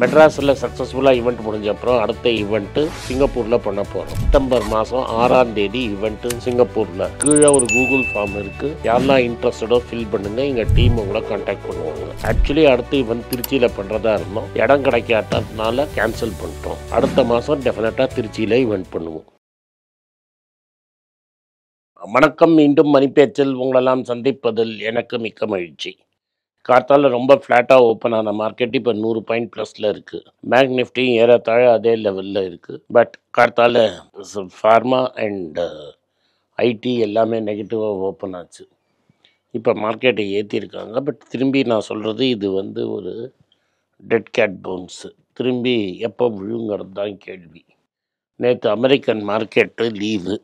மெட்ராஸில் சக்ஸஸ்ஃபுல்லாக ஈவெண்ட் முடிஞ்ச அப்புறம் அடுத்த ஈவெண்ட்டு சிங்கப்பூரில் பண்ண போகிறோம். செப்டம்பர் மாதம் 6ஆம் தேதி ஈவெண்ட்டு சிங்கப்பூரில். கீழே ஒரு கூகுள் ஃபார்ம் இருக்குது. யாரெல்லாம் இன்ட்ரெஸ்டடோ ஃபில் பண்ணுங்கள். எங்கள் டீம் உங்களை கான்டாக்ட் பண்ணுவாங்க. ஆக்சுவலி அடுத்து ஈவெண்ட் திருச்சியில் பண்ணுறதா இருந்தோம். இடம் கிடைக்காததுனால கேன்சல் பண்ணிட்டோம். அடுத்த மாதம் டெஃபினட்டாக திருச்சியில் ஈவெண்ட் பண்ணுவோம். வணக்கம். மீண்டும் மணிப்பேச்சில் உங்களெல்லாம் சந்திப்பதில் எனக்கு மிக்க மகிழ்ச்சி. கார்த்தால ரொம்ப ஃப்ளாட்டாக ஓப்பன் ஆன மார்க்கெட் இப்போ 100 பாயிண்ட் ப்ளஸில் இருக்குது. பேங்க் நிஃப்டி ஏறத்தாழ அதே லெவலில் இருக்குது. பட் கார்த்தால ஃபார்மா அண்ட் ஐடி எல்லாமே நெகட்டிவாக ஓப்பன் ஆச்சு. இப்போ மார்க்கெட்டை ஏற்றிருக்காங்க. பட் திரும்பி நான் சொல்கிறது இது ஒரு டெட் கேட் பவுன்ஸு. திரும்பி எப்போ விழுங்கிறது தான் கேள்வி. நேற்று அமெரிக்கன் மார்க்கெட்டு லீவு.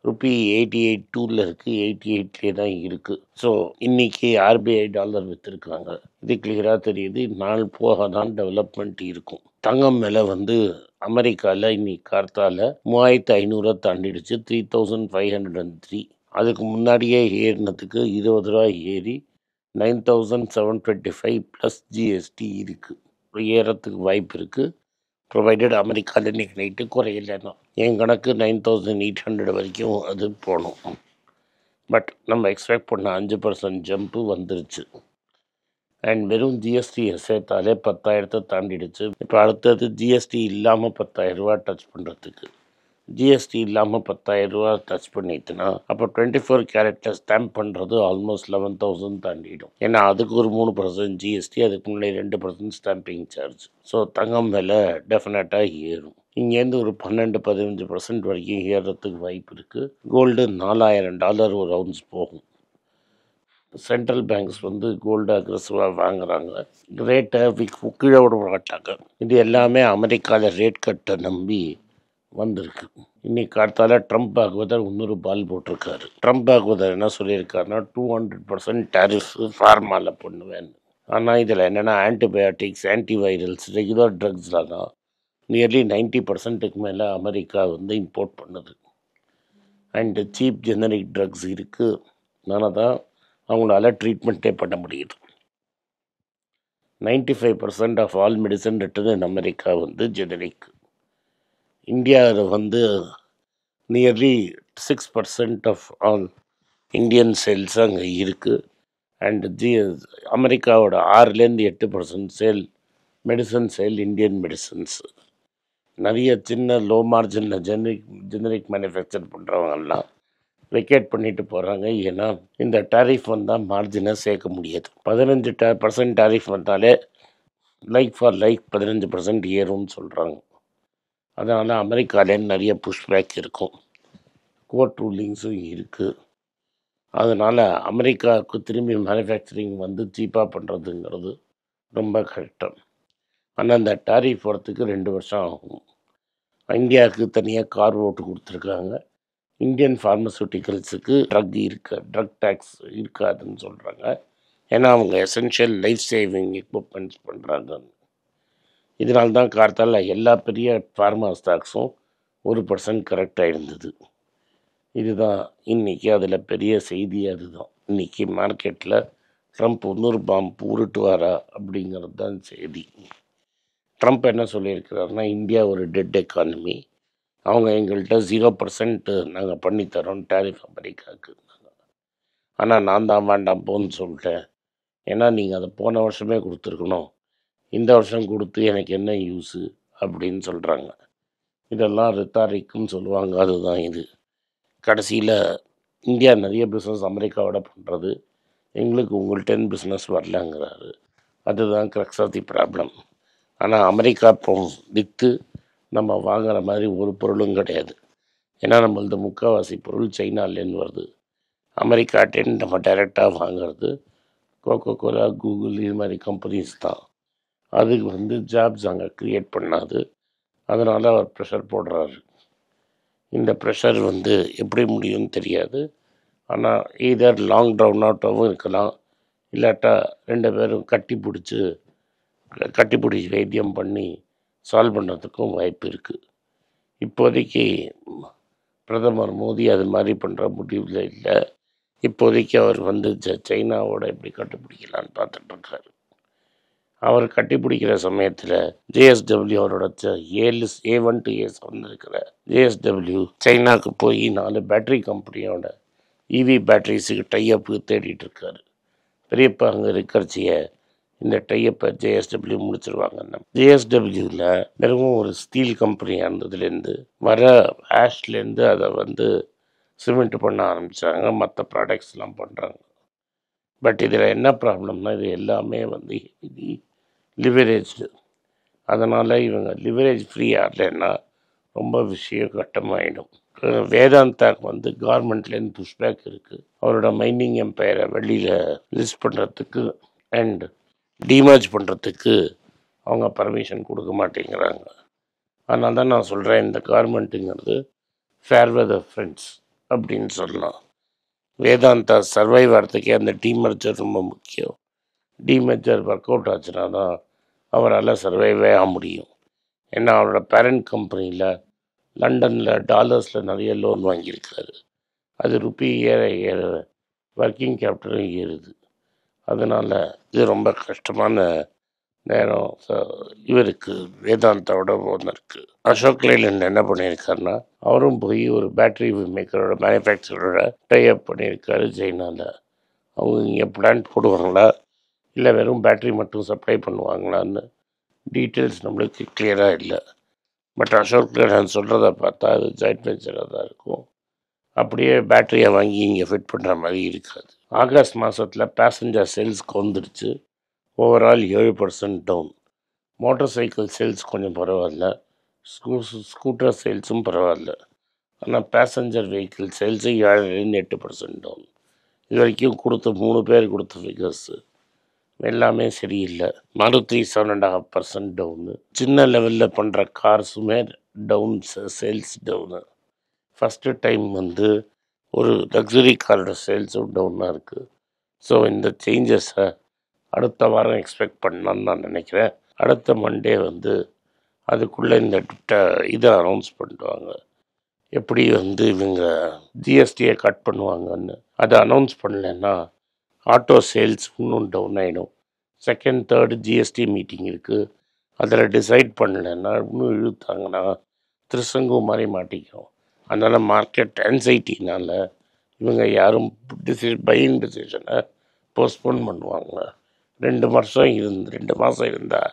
ருப்பி 88.2 இருக்குது. 88 தான் இருக்குது. ஸோ இன்றைக்கி ஆர்பிஐ டாலர் விற்றுருக்காங்க. இது கிளியராக தெரியுது. நாள் போக தான் டெவலப்மெண்ட் இருக்கும். தங்கம் விலை அமெரிக்காவில் இன்னைக்கு கார்த்தால 3500 தாண்டிடுச்சு. 3503. அதுக்கு முன்னாடியே ஏறினதுக்கு 20 ரூபா ஏறி 9725 ப்ளஸ் ஜிஎஸ்டி இருக்குது. ஏறத்துக்கு வாய்ப்பு இருக்குது. ப்ரொவைடட் அமெரிக்காவில் இன்றைக்கி நைட்டு குறையில்லைன்னா. என் கணக்கு 9800 வரைக்கும் அது போகணும். பட் நம்ம எக்ஸ்பெக்ட் பண்ண 5% ஜம்ப்பு வந்துருச்சு. அண்ட் வெறும் ஜிஎஸ்டியை சேர்த்தாலே 10,000 தாண்டிடுச்சு. இப்போ அடுத்தது ஜிஎஸ்டி இல்லாமல் 10,000 ரூபா டச் பண்ணுறதுக்கு. ஜிஎஸ்டி இல்லாமல் 10,000 ரூபா டச் பண்ணிட்டுனா அப்போ 24 கேரட்டில் ஸ்டாம்ப் பண்ணுறது ஆல்மோஸ்ட் 11,000 தாண்டிடும். ஏன்னா அதுக்கு ஒரு 3% ஜிஎஸ்டி, அதுக்கு முன்னாடி 2% ஸ்டாம்பிங் சார்ஜ். ஸோ தங்கம் விலை டெஃபினட்டாக ஏறும். இங்கேருந்து ஒரு 12-15% வரைக்கும் ஏறுறதுக்கு வாய்ப்பு இருக்குது. கோல்டு $4,000 ஒரு அவுன்ஸ் போகும். சென்ட்ரல் பேங்க்ஸ் கோல்டு அக்ரெசிவாக வாங்குறாங்க. ரேட்டை கீழே விட மாட்டாங்க. இது எல்லாமே அமெரிக்காவில் ரேட் கட்டை நம்பி வந்திருக்கு. இன்னைக்கு காலத்தால் ட்ரம்ப் பாகவதர் இன்னொரு பால் போட்டிருக்காரு. ட்ரம்ப் பாகவதர் என்ன சொல்லியிருக்காருன்னா 200% டேரிஃப் ஃபார்மாவில் பண்ணுவேன். ஆனால் இதில் என்னென்னா ஆன்டிபயோட்டிக்ஸ், ஆன்டிவைரல்ஸ், ரெகுலர் ட்ரக்ஸ்லாம் தான் நியர்லி 90%க்கு மேலே அமெரிக்கா இம்போர்ட் பண்ணுது. அண்டு சீப் ஜெனரிக் ட்ரக்ஸ் இருக்குது. அதனால் தான் அவங்களால ட்ரீட்மெண்ட்டே பண்ண முடியுது. 95% of all medicine written in America generic. இந்தியாவில் nearly 6% of all Indian sales அங்கே இருக்குது. அண்டு அமெரிக்காவோட 6-8% sale medicine sale Indian medicines. நிறைய சின்ன லோ மார்ஜினில் ஜெனரிக் மேனுஃபேக்சர் பண்ணுறவங்கெல்லாம் வெக்கேட் பண்ணிட்டு போகிறாங்க. ஏன்னா இந்த டேரிஃப் வந்தால் மார்ஜினை சேர்க்க முடியாது. 15% டேரிஃப் வந்தாலே லைக் ஃபார் லைக் 15% ஏறும்னு சொல்கிறாங்க. அதனால் அமெரிக்காவிலே நிறைய புஷ்பேக் இருக்கும். கோர்ட் ரூலிங்ஸும் இருக்குது. அதனால் அமெரிக்காவுக்கு திரும்பி மேனுஃபேக்சரிங் சீப்பாக பண்ணுறதுங்கிறது ரொம்ப கஷ்டம். ஆனால் இந்த டேரிஃப் வரத்துக்கு 2 வருஷம் ஆகும். இந்தியாவுக்கு தனியாக கார் ஓட்டு கொடுத்துருக்காங்க. இந்தியன் ஃபார்மசூட்டிக்கல்ஸுக்கு ட்ரக் டேக்ஸ் இருக்காதுன்னு சொல்கிறாங்க. ஏன்னா அவங்க எசென்ஷியல் லைஃப் சேவிங் எக்யூப்மெண்ட்ஸ் பண்ணுறாங்க. இதனால்தான் கார்த்தால எல்லா பெரிய ஃபார்மா ஸ்டாக்ஸும் 1% கரெக்டாக இருந்தது. இதுதான் இன்றைக்கி அதில் பெரிய செய்தி. அதுதான் இன்றைக்கி மார்க்கெட்டில் ட்ரம்ப் இன்னொரு பாம்பு உருட்டுவாரா அப்படிங்கிறது தான் செய்தி. ட்ரம்ப் என்ன சொல்லியிருக்கிறாருன்னா, இந்தியா ஒரு டெட் எக்கானமி, அவங்க எங்கள்கிட்ட 0% நாங்கள் பண்ணித்தரோம் டேரிஃப் அமெரிக்காவுக்கு. ஆனால் நான் தான் வேண்டாம் போன்னு சொல்லிட்டேன். ஏன்னா நீங்கள் அதை போன வருஷமே கொடுத்துருக்கணும், இந்த வருஷம் கொடுத்து எனக்கு என்ன யூஸு அப்படின்னு சொல்கிறாங்க. இதெல்லாம் ரித்தாரிக்குன்னு சொல்லுவாங்க. அதுதான் இது. கடைசியில் இந்தியா நிறைய பிஸ்னஸ் அமெரிக்காவோட பண்ணுறது, எங்களுக்கு உங்கள்கிட்ட பிஸ்னஸ் வரலங்கிறாரு. அதுதான் க்ரக்ஸ் ஆஃப் தி ப்ராப்ளம். ஆனால் அமெரிக்கா இப்போ விற்று நம்ம வாங்குகிற மாதிரி ஒரு பொருளும் கிடையாது. ஏன்னா நம்மளது முக்கால்வாசி பொருள் சைனாலேருந்து வருது. அமெரிக்காட்டேன்னு நம்ம டைரெக்டாக வாங்கிறது கோகோ கோலா, கூகுள், இது மாதிரி கம்பெனிஸ் தான். அதுக்கு ஜாப்ஸ் அங்கே க்ரியேட் பண்ணாது. அதனால் அவர் ப்ரெஷர் போடுறாரு. இந்த ப்ரெஷர் எப்படி முடியும்னு தெரியாது. ஆனால் ஈதர் லாங் ட்ரவுன் அவுட்டாகவும் இருக்கலாம், இல்லாட்டா 2 பேரும் கட்டிப்பிடிச்சி வைத்தியம் பண்ணி சால்வ் பண்ணுறதுக்கும் வாய்ப்பு இருக்குது. இப்போதைக்கு பிரதமர் மோடி அது மாதிரி பண்ணுற முடிவில் இல்லை. இப்போதைக்கு அவர் சைனாவோட எப்படி கண்டுபிடிக்கலான்னு பார்த்துட்ருக்காரு. அவர் கட்டிப்பிடிக்கிற சமயத்தில் ஜேஎஸ்டபிள்யூ அவரோட A1 to A7 இருக்கிற ஜேஎஸ்டபிள்யூ சைனாவுக்கு போய் 4 பேட்டரி கம்பெனியோட இவி பேட்டரிஸுக்கு டைஅப்பு தேடிட்டு இருக்காரு. பெரியப்பா அங்கே இருக்கிறச்சிய இந்த டைப்பை ஜேஎஸ்டபிள்யூ முடிச்சிருவாங்க. ஜேஎஸ்டபிள்யூவில் வெறும் ஒரு ஸ்டீல் கம்பெனியாக இருந்ததுலேருந்து வர ஆஷ்லேருந்து அதை சிமெண்ட் பண்ண ஆரம்பித்தாங்க. மற்ற ப்ராடக்ட்ஸ்லாம் பண்ணுறாங்க. பட் இதில் என்ன ப்ராப்ளம்னா இது எல்லாமே லிவரேஜ்டு. அதனால் இவங்க லிவரேஜ் ஃப்ரீ ஆகலைன்னா ரொம்ப விஷயம் கட்டமாயிடும். வேதாந்தாக்கு கவர்மெண்ட்லேருந்து புஷ்பேக் இருக்குது. அவரோட மைனிங் எம்பையரை வெளியில் லிஸ்ட் பண்ணுறதுக்கு அண்ட் டிமர்ஜ் பண்ணுறதுக்கு அவங்க பர்மிஷன் கொடுக்க மாட்டேங்கிறாங்க. அதனால தான் நான் சொல்கிறேன், இந்த கவர்மெண்ட்டுங்கிறது ஃபேர் வெதர் ஃப்ரெண்ட்ஸ் அப்படின்னு சொல்லலாம். வேதாந்தா சர்வைவ் ஆகிறதுக்கே அந்த டிமர்ஜர் ரொம்ப முக்கியம். டிமர்ஜர் ஒர்க் அவுட் ஆச்சுன்னா தான் அவரால் சர்வைவே ஆக முடியும். ஏன்னா அவரோட பேரண்ட் கம்பெனியில் லண்டனில் டாலர்ஸில் நிறைய லோன் வாங்கியிருக்காரு. அது ருப்பி ஏற ஏற ஒர்க்கிங் கேபிட்டலும் ஏறுது. அதனால் இது ரொம்ப கஷ்டமான நேரம் இவருக்கு, வேதாந்தாவோட ஓனருக்கு. அசோக் லேலண்ட் என்ன பண்ணியிருக்காருன்னா, அவரும் போய் ஒரு பேட்டரி மேக்கரோட மேனுஃபேக்சரோட டைஅப் பண்ணியிருக்காரு சைனாவில். அவங்க இங்கே பிளான்ட் போடுவாங்களா இல்லை வெறும் பேட்டரி மட்டும் சப்ளை பண்ணுவாங்களான்னு டீட்டெயில்ஸ் நம்மளுக்கு கிளியராக இல்லை. பட் அசோக் லேலண்ட் சொல்கிறத பார்த்தா அது ஜாயிண்ட் வெஞ்சராக தான் இருக்கும். அப்படியே பேட்டரியை வாங்கி இங்கே ஃபிட் பண்ணுற மாதிரி இருக்காது. ஆகஸ்ட் மாதத்தில் பேசஞ்சர் சேல்ஸ் வந்துடுச்சு. Overall 7% down. Motorcycle sales கொஞ்சம் பரவாயில்ல, ஸ்கூட்டர் சேல்ஸும் பரவாயில்ல. ஆனால் பேசஞ்சர் வெஹிக்கிள் சேல்ஸு 7% டவுன். இது வரைக்கும் கொடுத்த 3 பேர் கொடுத்த ஃபிகர்ஸு எல்லாமே சரியில்லை. மாருதி 7.5% டவுனு. சின்ன லெவலில் பண்ணுற கார்ஸுமே down, sales down. First time ஒரு லக்ஸுரி காரோட சேல்ஸும் டவுனாக இருக்குது. ஸோ இந்த சேஞ்சஸை அடுத்த வாரம் எக்ஸ்பெக்ட் பண்ணலான்னு நான் நினைக்கிறேன். அடுத்த மண்டே அதுக்குள்ளே இந்த இதை அனௌன்ஸ் பண்ணுவாங்க. எப்படி இவங்க ஜிஎஸ்டியை கட் பண்ணுவாங்கன்னு. அதை அனௌன்ஸ் பண்ணலைன்னா ஆட்டோ சேல்ஸ் இன்னும் டவுன் ஆகிடும். 2nd 3rd ஜிஎஸ்டி மீட்டிங் இருக்குது. அதில் டிசைட் பண்ணலைன்னா இன்னும் இழுத்தாங்கன்னா திருசங்கு மாதிரி மாட்டிக்கும். அதனால் மார்க்கெட் ஆன்சைட்டினால் இவங்க யாரும் பையிங் டிசிஷனை போஸ்ட்போன் பண்ணுவாங்க. 2 மாதம் இருந்தால்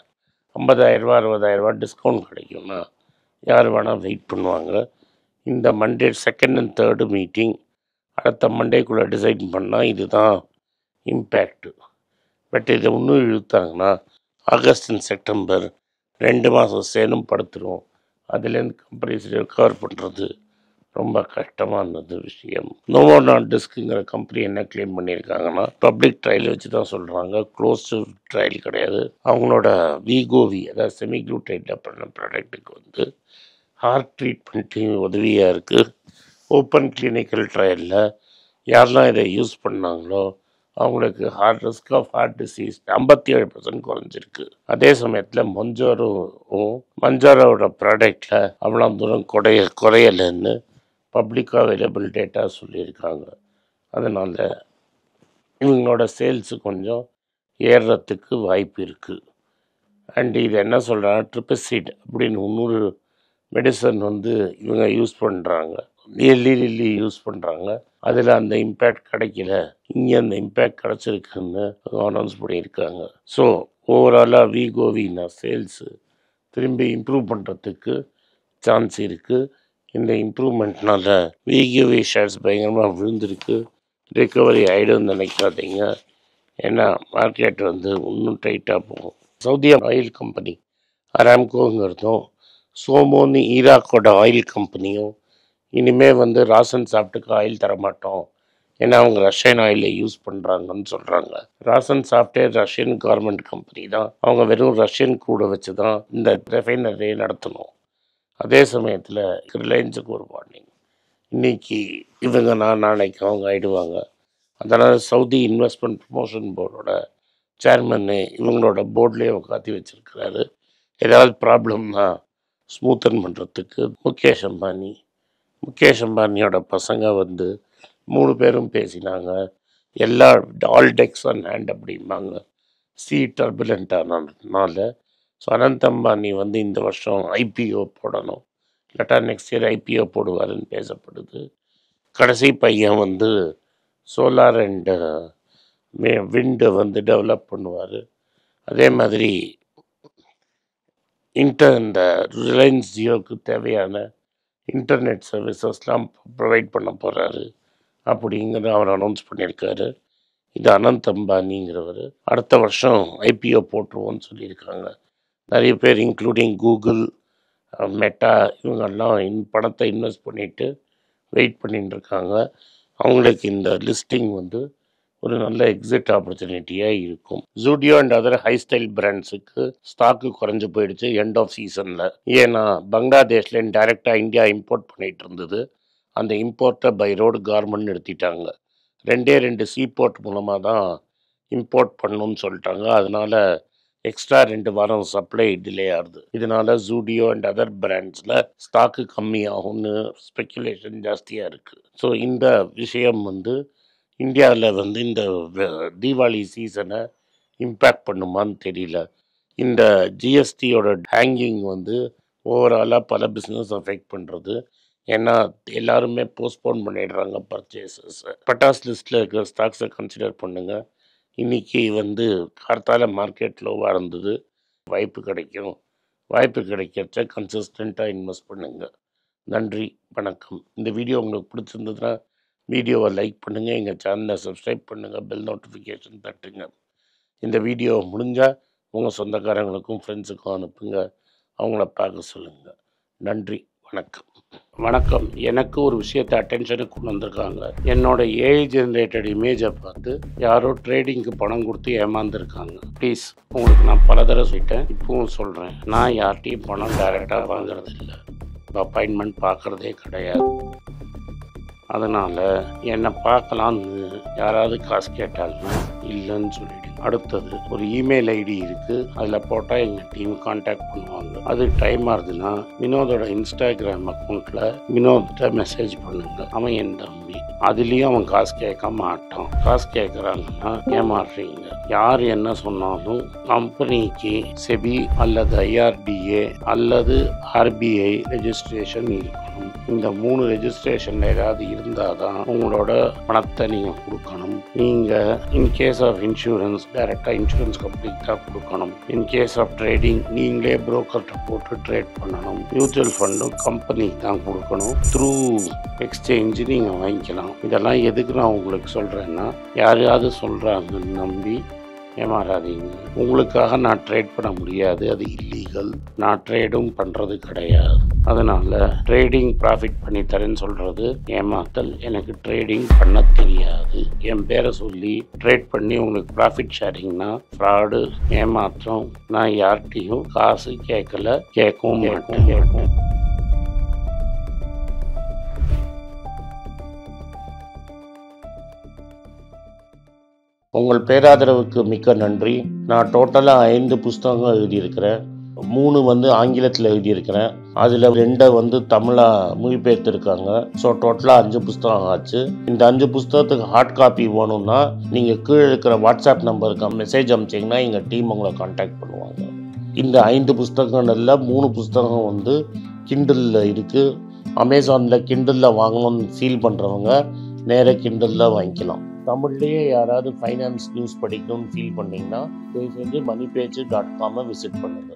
50,000 60,000 டிஸ்கவுண்ட் கிடைக்கும்னா யார் வேணால் வெயிட் பண்ணுவாங்க. இந்த Monday 2nd and 3rd meeting அடுத்த மண்டேக்குள்ளே டிசைட் பண்ணால் இதுதான் இம்பேக்டு. பட் இதை இன்னும் இழுத்தாங்கன்னா ஆகஸ்ட் அண்ட் செப்டம்பர் 2 மாதம் சேலும் படுத்துடும். அதுலேருந்து கம்பெனிஸ் ரெக்கவர் பண்ணுறது ரொம்ப கஷ்டமானது விஷயம். நோவோ நார்டிஸ்க்குங்கிற கம்பெனி என்ன கிளைம் பண்ணியிருக்காங்கன்னா, பப்ளிக் ட்ரையல் வச்சு தான் சொல்கிறாங்க, க்ளோஸ்டு ட்ரையல் கிடையாது. அவங்களோட வீகோவி, அதாவது செமிக்ளூட்ரைடில் பண்ண ப்ராடக்ட்டுக்கு ஹார்ட் ட்ரீட்மெண்ட்டு உதவியாக இருக்குது. ஓப்பன் கிளினிக்கல் ட்ரையலில் யாரெல்லாம் இதை யூஸ் பண்ணாங்களோ அவங்களுக்கு ரிஸ்க் ஆஃப் ஹார்ட் டிசீஸ் 57% குறைஞ்சிருக்கு. அதே சமயத்தில் மஞ்சாரோட ப்ராடக்டில் அவ்வளோ தூரம் குறையலைன்னு பப்ளிக்காக அவைலபிள் டேட்டா சொல்லியிருக்காங்க. அதனால் இவங்களோட சேல்ஸு கொஞ்சம் ஏறுறதுக்கு வாய்ப்பு இருக்குது. அண்ட் இது என்ன சொல்கிறாங்க, ட்ரிபசிட் அப்படின்னு இன்னொரு மெடிசன் இவங்க யூஸ் பண்ணுறாங்க, லில்லி யூஸ் பண்ணுறாங்க. அதில் அந்த இம்பேக்ட் கிடைக்கல, இங்கே அந்த இம்பேக்ட் கிடச்சிருக்குன்னு அனௌன்ஸ் பண்ணியிருக்காங்க. ஸோ ஓவராலாக வீகோவினா சேல்ஸு திரும்பி இம்ப்ரூவ் பண்ணுறதுக்கு சான்ஸ் இருக்குது. இந்த இம்ப்ரூவ்மெண்ட்னால் வீகோவி ஷேர்ஸ் பயங்கரமாக விழுந்திருக்கு. ரிக்கவரி ஆகிடும்னு நினைக்காதீங்க. ஏன்னா மார்க்கெட் இன்னும் டைட்டாக போகும். சவுதி ஆயில் கம்பெனி அராம்கோங்கிறதும் சோமோன்னு ஈராக்கோட ஆயில் கம்பெனியும் இனிமேல் ராசன் சாஃப்ட்டுக்கு ஆயில் தரமாட்டோம், ஏன்னா அவங்க ரஷ்யன் ஆயிலை யூஸ் பண்ணுறாங்கன்னு சொல்கிறாங்க. ராசன் சாஃப்ட்டே ரஷ்யன் கவர்மெண்ட் கம்பெனி தான். அவங்க வெறும் ரஷ்யன் கூட வச்சு தான் இந்த ரெஃபைனரியை நடத்தணும். அதே சமயத்தில் ரிலையன்ஸுக்கு ஒரு வார்னிங். இன்றைக்கி இவங்க நாளைக்கு அவங்க ஆகிடுவாங்க. அதனால் சவுதி இன்வெஸ்ட்மெண்ட் ப்ரமோஷன் போர்டோட சேர்மன்னு இவங்களோட போர்ட்லேயே உட்காத்தி வச்சுருக்கிறாரு. ஏதாவது ப்ராப்ளம்னா ஸ்மூத்தன் பண்ணுறதுக்கு முகேஷ் அம்பானியோட பசங்க 3 பேரும் பேசினாங்க. ஆல் டெக்ஸ் ஆன் ஹேண்ட் அப்படிம்பாங்க. டர்புலண்ட் ஆனதுனால ஸோ அனந்த் அம்பானி வந்து இந்த வருஷம் ஐபிஓ போடணும், இல்லாட்டா நெக்ஸ்ட் இயர் ஐபிஓ போடுவாருன்னு பேசப்படுது. கடைசி பையன் வந்து சோலார் அண்டு விண்டு வந்து டெவலப் பண்ணுவார். அதே மாதிரி இந்த ரிலையன்ஸ் ஜியோவுக்கு தேவையான இன்டர்நெட் சர்வீசஸ்லாம் ப்ரொவைட் பண்ண போகிறாரு அப்படிங்கிறத அவர் அனௌன்ஸ் பண்ணியிருக்காரு. இது அனந்த் அம்பானிங்கிறவர் அடுத்த வருஷம் ஐபிஓ போட்டுருவோன்னு சொல்லியிருக்காங்க. நிறைய பேர் இன்க்ளூடிங் கூகுள், மெட்டா இவங்கெல்லாம் பணத்தை இன்வெஸ்ட் பண்ணிவிட்டு வெயிட் பண்ணிட்டு இருக்காங்க. அவங்களுக்கு இந்த லிஸ்டிங் வந்து ஒரு நல்ல எக்ஸிட் ஆப்பர்ச்சுனிட்டியாக இருக்கும். Zudio and other high style பிராண்ட்ஸுக்கு ஸ்டாக்கு குறைஞ்சி போயிடுச்சு எண்ட் ஆஃப் சீசனில். ஏன்னா பங்களாதேஷ்லேருந்து டைரெக்டாக இந்தியா இம்போர்ட் பண்ணிகிட்டு இருந்தது. அந்த இம்போர்ட்டை பை ரோடு கவர்மெண்ட் நிறுத்திட்டாங்க. 2 சீபோர்ட் மூலமாக தான் இம்போர்ட் பண்ணணும்னு சொல்லிட்டாங்க. அதனால் எக்ஸ்ட்ரா 2 வாரம் சப்ளை டிலே ஆகுது. இதனால் ஜூடியோ அண்ட் அதர் பிராண்ட்ஸில் ஸ்டாக்கு கம்மியாகும்னு ஸ்பெக்குலேஷன் ஜாஸ்தியாக இருக்குது. ஸோ இந்த விஷயம் வந்து இந்தியாவில் வந்து இந்த தீபாவளி சீசனை இம்பேக்ட் பண்ணுமான்னு தெரியல. இந்த ஜிஎஸ்டியோட ஹேங்கிங் வந்து ஓவராலாக பல பிஸ்னஸ் அஃபெக்ட் பண்ணுறது. ஏன்னா எல்லாருமே போஸ்ட்போன் பண்ணிடுறாங்க பர்ச்சேசஸ். பட்டாஸ் லிஸ்ட்டில் இருக்கிற ஸ்டாக்ஸை கன்சிடர் பண்ணுங்கள். இன்றைக்கி வந்து கார்த்தால மார்க்கெட் லோவாக இருந்தது. வாய்ப்பு கிடைக்கிறச்ச கன்சிஸ்டண்ட்டாக இன்வெஸ்ட் பண்ணுங்கள். நன்றி, வணக்கம். இந்த வீடியோ உங்களுக்கு பிடிச்சிருந்ததுன்னா வீடியோவை லைக் பண்ணுங்கள், எங்கள் சேனலை சப்ஸ்கிரைப் பண்ணுங்கள், பெல் நோட்டிஃபிகேஷன் தட்டுங்க. இந்த வீடியோ முடிஞ்சால் உங்கள் சொந்தக்காரங்களுக்கும் ஃப்ரெண்ட்ஸுக்கும் அனுப்புங்க, அவங்கள பார்க்க சொல்லுங்கள். நன்றி, வணக்கம். எனக்கு ஒரு விஷயத்தை அட்டென்ஷனுக்கு கொண்டு வந்திருக்காங்க. என்னோட ஏஐ ஜென்ரேட்டட் இமேஜை பார்த்து யாரோ ட்ரேடிங்க்கு பணம் கொடுத்து ஏமாந்துருக்காங்க. ப்ளீஸ், உங்களுக்கு நான் பல தடவை சொல்லிட்டேன், இப்பவும் சொல்கிறேன், நான் யார்கிட்டையும் பணம் டைரெக்டாக வாங்குறது இல்லை, அப்பாயின்மெண்ட் பார்க்குறதே கிடையாது. அதனால் என்னை பார்க்கலான்னு யாராவது காசு கேட்டாங்கன்னா இல்லைன்னு சொல்லிவிடு. அடுத்தது ஒரு இமெயில் ஐடி இருக்குது, அதில் போட்டால் எங்கள் டீம் கான்டாக்ட் பண்ணுவாங்க. அது டைம் ஆகுதுன்னா வினோதோட இன்ஸ்டாகிராம் அக்கௌண்ட்டில் வினோத்கிட்ட மெசேஜ் பண்ணுங்க. அவன் என் தம்பி, அதுலேயும் அவன் காசு கேட்க மாட்டான். காசு கேட்குறாங்கன்னா ஏமாறுறீங்க. யார் என்ன சொன்னாலும் கம்பெனிக்கு செபி அல்லது ஐஆர்டிஏ அல்லது ஆர்பிஐ ரெஜிஸ்ட்ரேஷன் இருக்கணும். இந்த 3 ரெஜிஸ்ட்ரேஷன் ஏதாவது இருந்தால் தான் உங்களோட பணத்தை நீங்கள் கொடுக்கணும். நீங்கள் இன்கேஸ் ஆஃப் இன்சூரன்ஸ் டைரெக்டாக இன்சூரன்ஸ் கம்பெனிக்கு தான் கொடுக்கணும். இன்கேஸ் ஆஃப் ட்ரேடிங் நீங்களே புரோக்கர்கிட்ட போட்டு ட்ரேட் பண்ணணும். மியூச்சுவல் ஃபண்டும் கம்பெனிக்கு தான் கொடுக்கணும். த்ரூ எக்ஸ்சேஞ்சு நீங்கள் வாங்கிக்கலாம். இதெல்லாம் எதுக்கு நான் உங்களுக்கு சொல்கிறேன்னா, யாரையாவது சொல்கிறாங்கன்னு நம்பி ஏமாறாதீங்க. உங்களுக்காக நான் ட்ரேட் பண்ண முடியாது, அது இல்லீகல். நான் ட்ரேடும் பண்ணுறது கிடையாது. அதனால் ட்ரேடிங் ப்ராஃபிட் பண்ணி தரேன்னு சொல்கிறது ஏமாத்தல். எனக்கு ட்ரேடிங் பண்ண தெரியாது. என் பேரை சொல்லி ட்ரேட் பண்ணி உங்களுக்கு ப்ராஃபிட் ஷேரிங்னா ஃப்ராடு, ஏமாற்றம். நான் யார்கிட்டையும் காசு கேட்கல, கேட்கவும் மாட்டேன். உங்கள் பேராதரவுக்கு மிக்க நன்றி. நான் டோட்டலாக 5 புஸ்தகங்கள் எழுதியிருக்கிறேன். 3 வந்து ஆங்கிலத்தில் எழுதியிருக்கிறேன். அதில் 2 வந்து தமிழாக மொழிபெயர்த்துருக்காங்க. ஸோ டோட்டலாக 5 புஸ்தகம் ஆச்சு. இந்த 5 புஸ்தகத்துக்கு ஹார்ட் காப்பி வேணும்னா நீங்கள் கீழே இருக்கிற வாட்ஸ்அப் நம்பருக்கு மெசேஜ் அனுப்பிச்சிங்கன்னா எங்கள் டீம் உங்களை கான்டாக்ட் பண்ணுவாங்க. இந்த 5 புஸ்தகங்களில் 3 புஸ்தகம் வந்து கிண்டலில் இருக்குது. அமேசானில் கிண்டலில் வாங்கணும்னு ஃபீல் பண்ணுறவங்க நேராக கிண்டலில் வாங்கிக்கலாம். தமிழ்லேயே யாராவது ஃபைனான்ஸ் நியூஸ் படிக்கணும்னு ஃபீல் பண்ணிங்கன்னா தயவுசெஞ்சு moneypage.com விசிட் பண்ணுங்கள்.